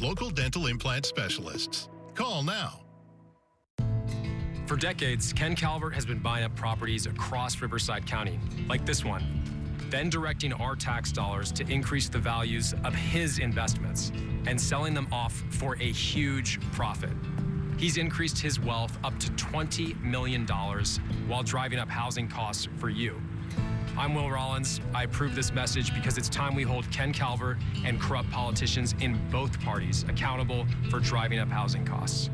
with local dental implant specialists. Call now. For decades, Ken Calvert has been buying up properties across Riverside County, like this one, then directing our tax dollars to increase the values of his investments and selling them off for a huge profit. He's increased his wealth up to $20 million while driving up housing costs for you. I'm Will Rollins. I approve this message because it's time we hold Ken Calvert and corrupt politicians in both parties accountable for driving up housing costs.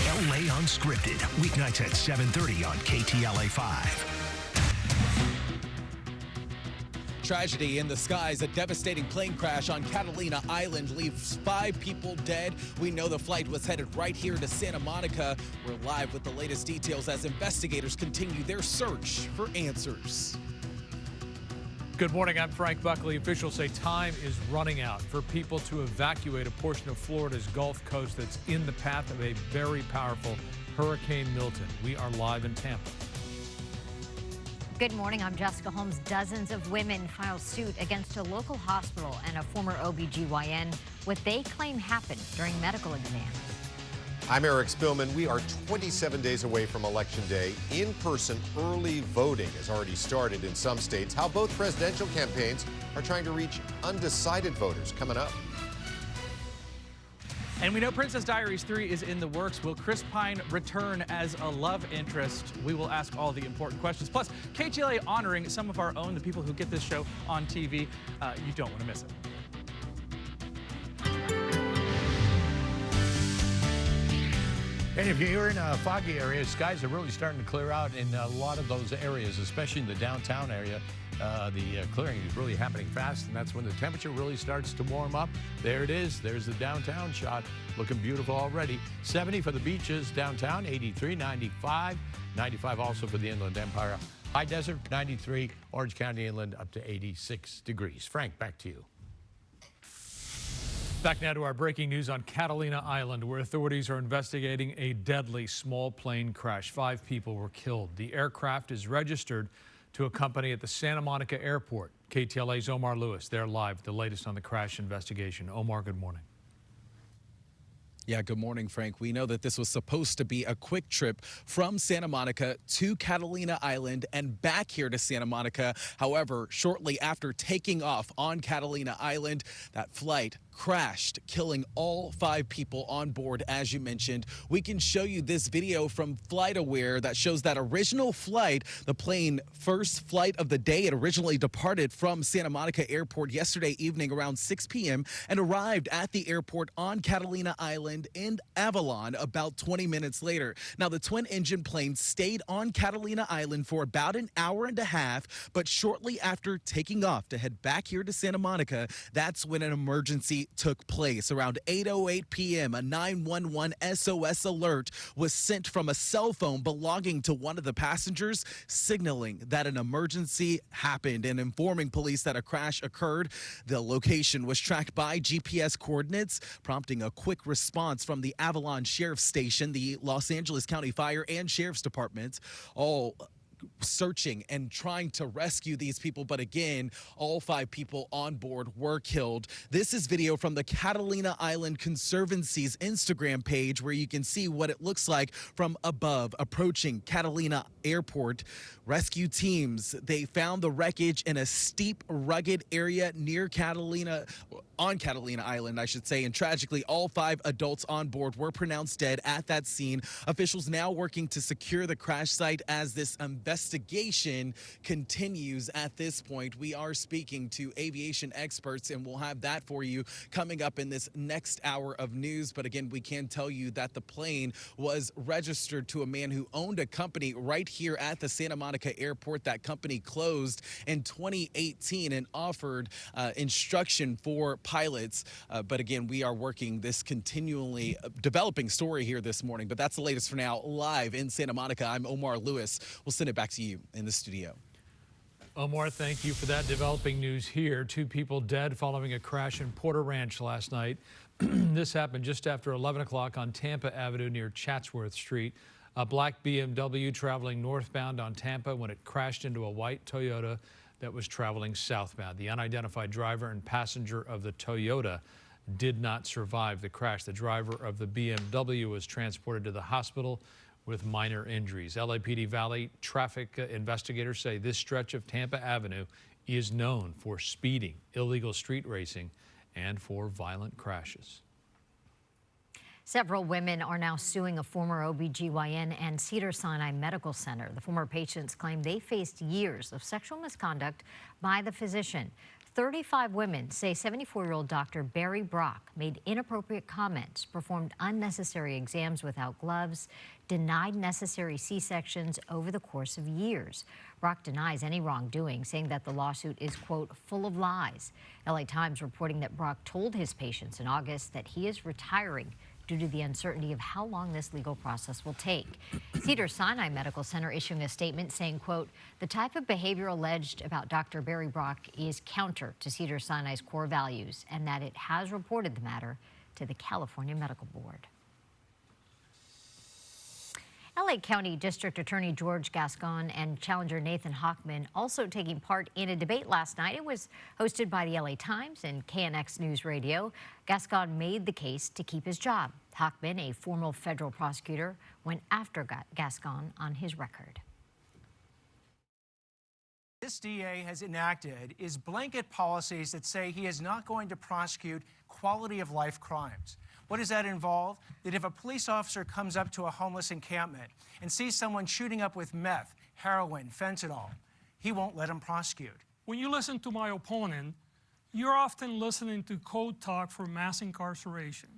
LA Unscripted, weeknights at 7:30 on KTLA 5. Tragedy in the skies. A devastating plane crash on Catalina Island leaves 5 people dead. We know the flight was headed right here to Santa Monica. We're live with the latest details as investigators continue their search for answers. Good morning, I'm Frank Buckley. Officials say time is running out for people to evacuate a portion of Florida's Gulf Coast that's in the path of a very powerful Hurricane Milton. We are live in Tampa. Good morning, I'm Jessica Holmes. Dozens of women filed suit against a local hospital and a former OBGYN, what they claim happened during medical exams. I'm Eric Spillman. We are 27 days away from Election Day. In-person early voting has already started in some states. How both presidential campaigns are trying to reach undecided voters coming up. And we know Princess Diaries 3 is in the works. Will Chris Pine return as a love interest? We will ask all the important questions. Plus, KTLA honoring some of our own, the people who get this show on TV. You don't want to miss it. And if you're in a foggy area, skies are really starting to clear out in a lot of those areas, especially in the downtown area. The clearing is really happening fast, and that's when the temperature really starts to warm up. There it is. There's the downtown shot. Looking beautiful already. 70 for the beaches downtown, 83, 95. 95 also for the Inland Empire. High Desert, 93. Orange County Inland up to 86 degrees. Frank, back to you. Back now to our breaking news on Catalina Island, where authorities are investigating a deadly small plane crash. 5 people were killed. The aircraft is registered to a company at the Santa Monica Airport. KTLA's Omar Lewis, they're live with the latest on the crash investigation. Omar, good morning. Yeah, good morning, Frank. We know that this was supposed to be a quick trip from Santa Monica to Catalina Island and back here to Santa Monica. However, shortly after taking off on Catalina Island, that flight crashed, killing all 5 people on board, as you mentioned. We can show you this video from FlightAware that shows that original flight, the plane first flight of the day. It originally departed from Santa Monica Airport yesterday evening around 6 p.m. and arrived at the airport on Catalina Island in Avalon about 20 minutes later. Now, the twin-engine plane stayed on Catalina Island for about an hour and a half, but shortly after taking off to head back here to Santa Monica, that's when an emergency took place. Around 8:08 p.m., a 911 SOS alert was sent from a cell phone belonging to one of the passengers, signaling that an emergency happened and informing police that a crash occurred. The location was tracked by GPS coordinates, prompting a quick response from the Avalon Sheriff's Station, the Los Angeles County Fire and Sheriff's Department, all searching and trying to rescue these people. But again, all 5 people on board were killed. This is video from the Catalina Island Conservancy's Instagram page, where you can see what it looks like from above approaching Catalina Airport. Rescue teams, they found the wreckage in a steep, rugged area near on Catalina Island, I should say, and tragically, all 5 adults on board were pronounced dead at that scene. Officials now working to secure the crash site as this investigation continues. At this point, we are speaking to aviation experts, and we'll have that for you coming up in this next hour of news. But again, we can tell you that the plane was registered to a man who owned a company right here at the Santa Monica Airport. That company closed in 2018 and offered instruction for pilots. But again, we are working this continually developing story here this morning. But that's the latest for now. Live in Santa Monica, I'm Omar Lewis. We'll send it back to you in the studio. Omar, thank you for that developing news here. 2 people dead following a crash in Porter Ranch last night. This happened just after 11 o'clock on Tampa Avenue near Chatsworth Street. A black BMW traveling northbound on Tampa when it crashed into a white Toyota that was traveling southbound. The unidentified driver and passenger of the Toyota did not survive the crash. The driver of the BMW was transported to the hospital with minor injuries. LAPD Valley traffic investigators say this stretch of Tampa Avenue is known for speeding, illegal street racing, and for violent crashes. Several women are now suing a former OBGYN and Cedars-Sinai Medical Center. The former patients claim they faced years of sexual misconduct by the physician. 35 women say 74-year-old Dr. Barry Brock made inappropriate comments, performed unnecessary exams without gloves, denied necessary C-sections over the course of years. Brock denies any wrongdoing, saying that the lawsuit is, quote, full of lies. LA Times reporting that Brock told his patients in August that he is retiring due to the uncertainty of how long this legal process will take. Cedars-Sinai Medical Center issuing a statement saying, quote, the type of behavior alleged about Dr. Barry Brock is counter to Cedars-Sinai's core values and that it has reported the matter to the California Medical Board. LA County District Attorney George Gascon and challenger Nathan Hochman also taking part in a debate last night. It was hosted by the LA Times and KNX News Radio. Gascon made the case to keep his job. Hochman, a former federal prosecutor, went after Gascon on his record. This DA has enacted is blanket policies that say he is not going to prosecute quality of life crimes. What does that involve? That if a police officer comes up to a homeless encampment and sees someone shooting up with meth, heroin, fentanyl, he won't let him prosecute. When you listen to my opponent, you're often listening to code talk for mass incarceration.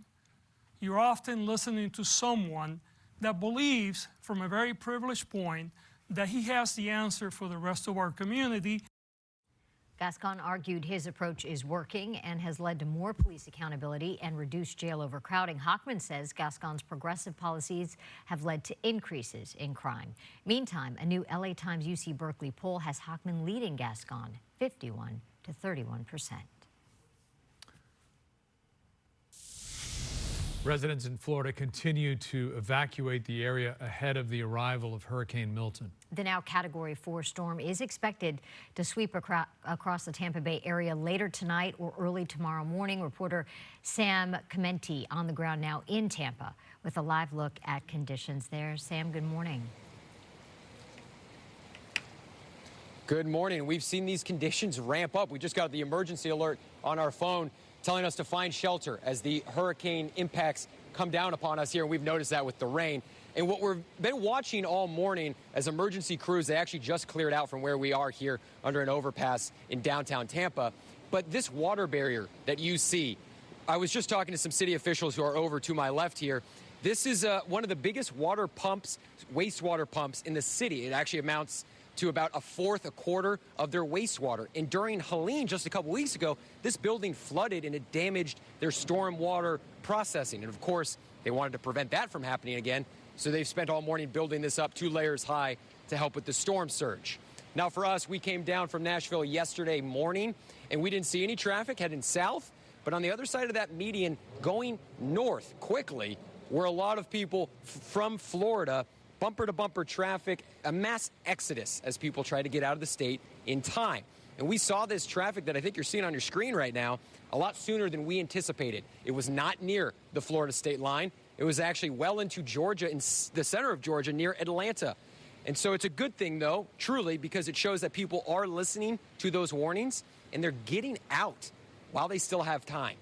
You're often listening to someone that believes, from a very privileged point, that he has the answer for the rest of our community. Gascon argued his approach is working and has led to more police accountability and reduced jail overcrowding. Hochman says Gascon's progressive policies have led to increases in crime. Meantime, a new LA Times UC Berkeley poll has Hochman leading Gascon 51 to 31%. Residents in Florida continue to evacuate the area ahead of the arrival of Hurricane Milton. The now Category 4 storm is expected to sweep across the Tampa Bay area later tonight or early tomorrow morning. Reporter Sam Clementi on the ground now in Tampa with a live look at conditions there. Sam, good morning. Good morning. We've seen these conditions ramp up. We just got the emergency alert on our phone telling us to find shelter as the hurricane impacts come down upon us here. And we've noticed that with the rain. And what we've been watching all morning as emergency crews, they actually just cleared out from where we are here under an overpass in downtown Tampa. But this water barrier that you see, I was just talking to some city officials who are over to my left here. This is one of the biggest water pumps, wastewater pumps in the city. It actually amounts to about a quarter of their wastewater. And during Helene just a couple weeks ago, this building flooded and it damaged their storm water processing. And of course, they wanted to prevent that from happening again. So they've spent all morning building this up 2 layers high to help with the storm surge. Now for us, we came down from Nashville yesterday morning and we didn't see any traffic heading south. But on the other side of that median going north quickly were a lot of people from Florida, bumper-to-bumper traffic, a mass exodus as people try to get out of the state in time. And we saw this traffic that I think you're seeing on your screen right now a lot sooner than we anticipated. It was not near the Florida state line. It was actually well into Georgia, in the center of Georgia, near Atlanta. And so it's a good thing, though, truly, because it shows that people are listening to those warnings and they're getting out while they still have time.